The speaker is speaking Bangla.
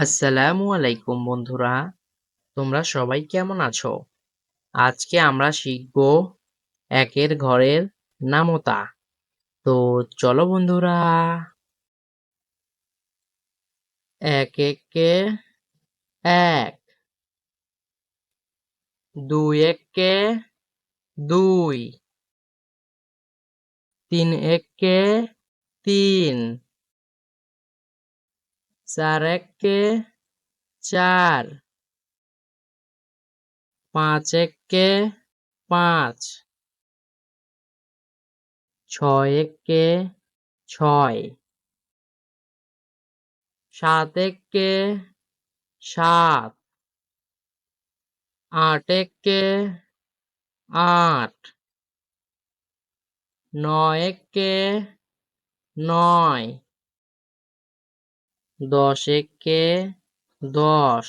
আসসালামু আলাইকুম বন্ধুরা, তোমরা সবাই কেমন আছো? আজকে আমরা শিখব একের ঘরের নামতা। তো চলো বন্ধুরা, এক একে এক, দুই একে দুই, তিন একে তিন, চার একে চার, পাঁচ একে পাঁচ, ছয় একে ছয়, সাত একে সাত, আট একে আট, নয় একে নয়, দশ একে দশ,